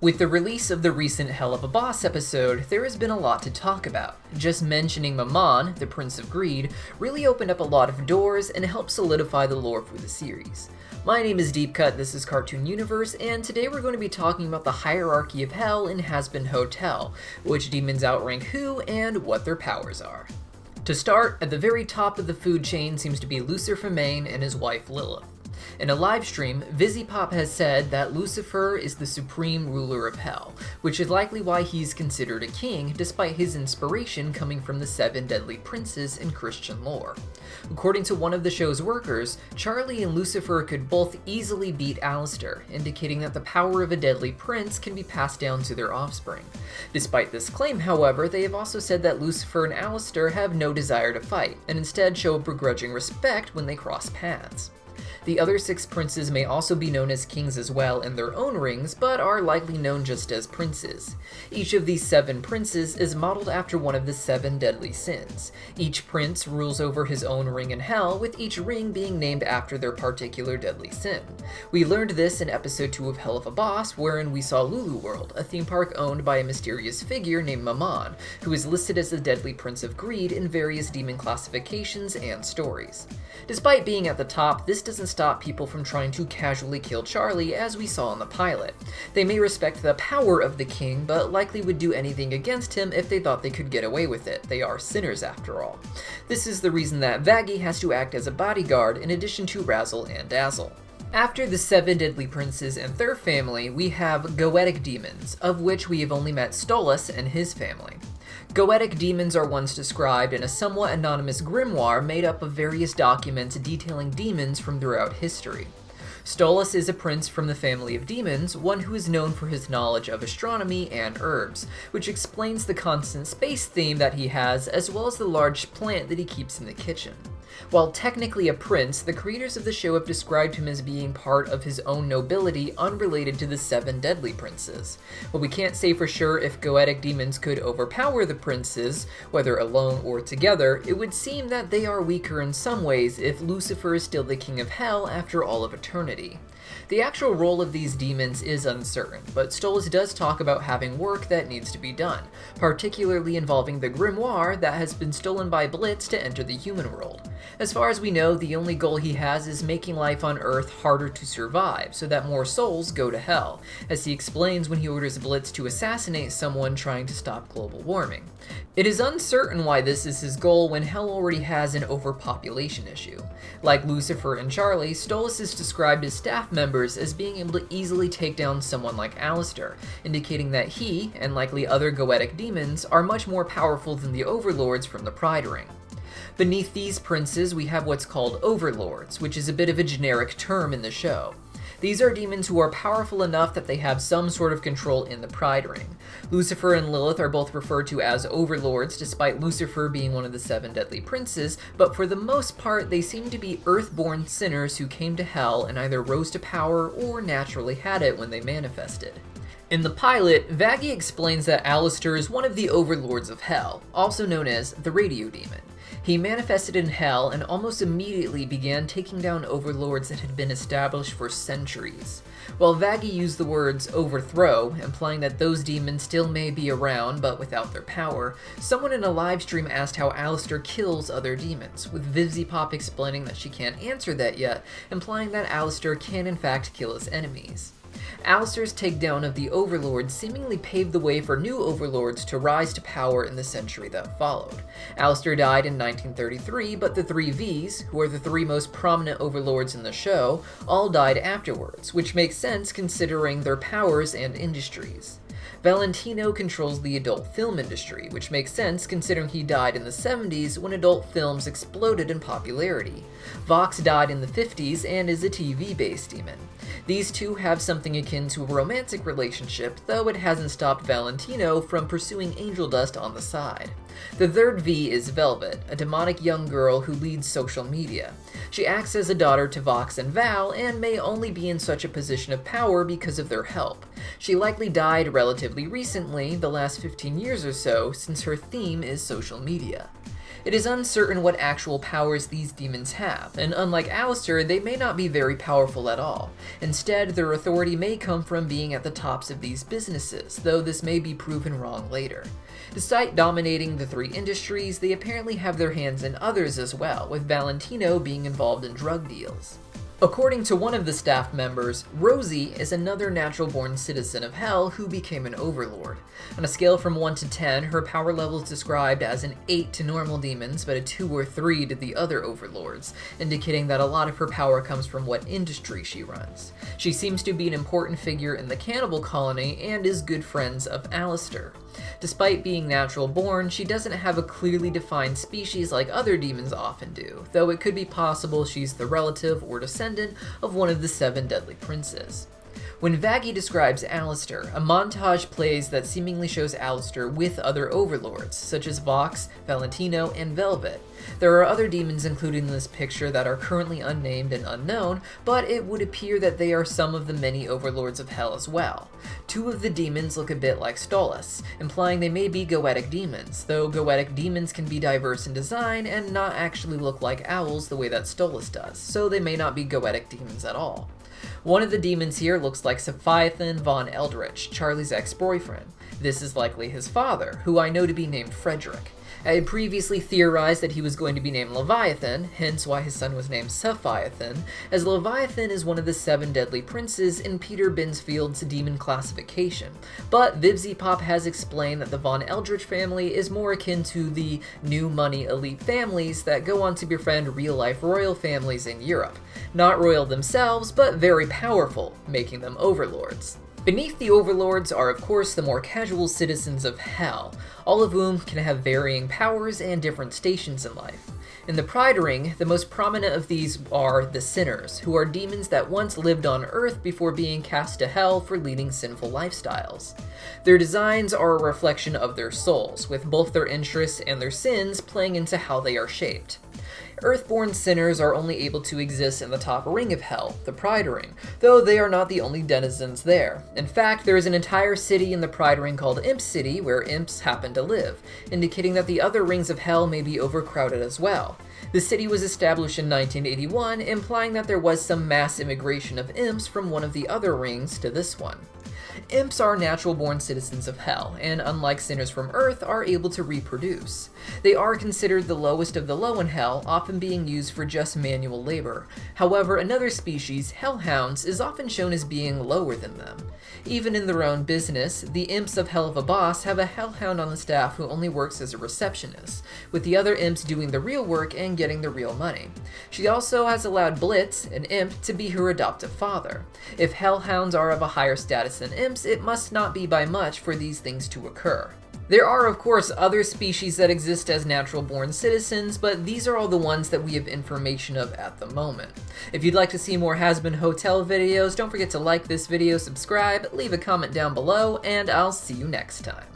With the release of the recent Helluva Boss episode, there has been a lot to talk about. Just mentioning Mammon, the Prince of Greed, really opened up a lot of doors and helped solidify the lore for the series. My name is Deepcut, this is Cartoon Universe, and today we're going to be talking about the hierarchy of Hell in Hazbin Hotel, which demons outrank who, and what their powers are. To start, at the very top of the food chain seems to be Lucifer Main and his wife Lilith. In a livestream, VizzyPop has said that Lucifer is the supreme ruler of Hell, which is likely why he's considered a king, despite his inspiration coming from the 7 deadly princes in Christian lore. According to one of the show's workers, Charlie and Lucifer could both easily beat Aleister, indicating that the power of a deadly prince can be passed down to their offspring. Despite this claim, however, they have also said that Lucifer and Aleister have no desire to fight, and instead show a begrudging respect when they cross paths. The other 6 princes may also be known as kings as well in their own rings, but are likely known just as princes. Each of these 7 princes is modeled after one of the 7 deadly sins. Each prince rules over his own ring in Hell, with each ring being named after their particular deadly sin. We learned this in episode 2 of Helluva Boss, wherein we saw Lulu World, a theme park owned by a mysterious figure named Mammon, who is listed as the deadly prince of greed in various demon classifications and stories. Despite being at the top, this doesn't stop people from trying to casually kill Charlie, as we saw in the pilot. They may respect the power of the king, but likely would do anything against him if they thought they could get away with it. They are sinners after all. This is the reason that Vaggie has to act as a bodyguard in addition to Razzle and Dazzle. After the 7 deadly princes and their family, we have Goetic Demons, of which we have only met Stolas and his family. Goetic Demons are ones described in a somewhat anonymous grimoire made up of various documents detailing demons from throughout history. Stolas is a prince from the family of demons, one who is known for his knowledge of astronomy and herbs, which explains the constant space theme that he has, as well as the large plant that he keeps in the kitchen. While technically a prince, the creators of the show have described him as being part of his own nobility unrelated to the 7 deadly princes. While we can't say for sure if Goetic demons could overpower the princes, whether alone or together, it would seem that they are weaker in some ways if Lucifer is still the king of Hell after all of eternity. The actual role of these demons is uncertain, but Stolas does talk about having work that needs to be done, particularly involving the grimoire that has been stolen by Blitz to enter the human world. As far as we know, the only goal he has is making life on Earth harder to survive, so that more souls go to Hell, as he explains when he orders Blitz to assassinate someone trying to stop global warming. It is uncertain why this is his goal when Hell already has an overpopulation issue. Like Lucifer and Charlie, Stolas is described as staff members as being able to easily take down someone like Aleister, indicating that he, and likely other Goetic demons, are much more powerful than the Overlords from the Pride Ring. Beneath these princes, we have what's called Overlords, which is a bit of a generic term in the show. These are demons who are powerful enough that they have some sort of control in the Pride Ring. Lucifer and Lilith are both referred to as Overlords, despite Lucifer being one of the 7 deadly princes, but for the most part they seem to be earth-born sinners who came to Hell and either rose to power or naturally had it when they manifested. In the pilot, Vaggie explains that Aleister is one of the Overlords of Hell, also known as the Radio Demon. He manifested in Hell and almost immediately began taking down overlords that had been established for centuries. While Vaggie used the words overthrow, implying that those demons still may be around but without their power, someone in a livestream asked how Aleister kills other demons, with VizzyPop explaining that she can't answer that yet, implying that Aleister can in fact kill his enemies. Aleister's takedown of the Overlords seemingly paved the way for new Overlords to rise to power in the century that followed. Aleister died in 1933, but the 3 Vs, who are the 3 most prominent Overlords in the show, all died afterwards, which makes sense considering their powers and industries. Valentino controls the adult film industry, which makes sense considering he died in the 70s when adult films exploded in popularity. Vox died in the 50s and is a TV-based demon. These two have something akin to a romantic relationship, though it hasn't stopped Valentino from pursuing angel dust on the side. The third V is Velvet, a demonic young girl who leads social media. She acts as a daughter to Vox and Val, and may only be in such a position of power because of their help. She likely died relatively recently, the last 15 years or so, since her theme is social media. It is uncertain what actual powers these demons have, and unlike Alistair, they may not be very powerful at all. Instead, their authority may come from being at the tops of these businesses, though this may be proven wrong later. Despite dominating the three industries, they apparently have their hands in others as well, with Valentino being involved in drug deals. According to one of the staff members, Rosie is another natural-born citizen of Hell who became an Overlord. On a scale from 1 to 10, her power level is described as an 8 to normal demons, but a 2 or 3 to the other Overlords, indicating that a lot of her power comes from what industry she runs. She seems to be an important figure in the cannibal colony and is good friends of Alistair. Despite being natural-born, she doesn't have a clearly defined species like other demons often do, though it could be possible she's the relative or descendant of one of the 7 deadly princes. When Vaggie describes Alistair, a montage plays that seemingly shows Alistair with other Overlords, such as Vox, Valentino, and Velvet. There are other demons included in this picture that are currently unnamed and unknown, but it would appear that they are some of the many Overlords of Hell as well. 2 of the demons look a bit like Stolas, implying they may be Goetic Demons, though Goetic Demons can be diverse in design and not actually look like owls the way that Stolas does, so they may not be Goetic Demons at all. One of the demons here looks like Sephiathan von Eldritch, Charlie's ex-boyfriend. This is likely his father, who I know to be named Frederick. I had previously theorized that he was going to be named Leviathan, hence why his son was named Sephiathan, as Leviathan is one of the 7 deadly princes in Peter Binsfield's demon classification. But Vivziepop has explained that the Von Eldritch family is more akin to the new money elite families that go on to befriend real-life royal families in Europe. Not royal themselves, but very powerful, making them overlords. Beneath the Overlords are of course the more casual citizens of Hell, all of whom can have varying powers and different stations in life. In the Pride Ring, the most prominent of these are the Sinners, who are demons that once lived on Earth before being cast to Hell for leading sinful lifestyles. Their designs are a reflection of their souls, with both their interests and their sins playing into how they are shaped. Earthborn sinners are only able to exist in the top ring of Hell, the Pride Ring, though they are not the only denizens there. In fact, there is an entire city in the Pride Ring called Imp City where imps happen to live, indicating that the other rings of Hell may be overcrowded as well. The city was established in 1981, implying that there was some mass immigration of imps from one of the other rings to this one. Imps are natural-born citizens of Hell, and unlike sinners from Earth, are able to reproduce. They are considered the lowest of the low in Hell, often being used for just manual labor. However, another species, Hellhounds, is often shown as being lower than them. Even in their own business, the Imps of Helluva Boss have a Hellhound on the staff who only works as a receptionist, with the other Imps doing the real work and getting the real money. She also has allowed Blitz, an Imp, to be her adoptive father. If Hellhounds are of a higher status than Imps, it must not be by much for these things to occur. There are of course other species that exist as natural-born citizens, but these are all the ones that we have information of at the moment. If you'd like to see more Hazbin Hotel videos, don't forget to like this video, subscribe, leave a comment down below, and I'll see you next time.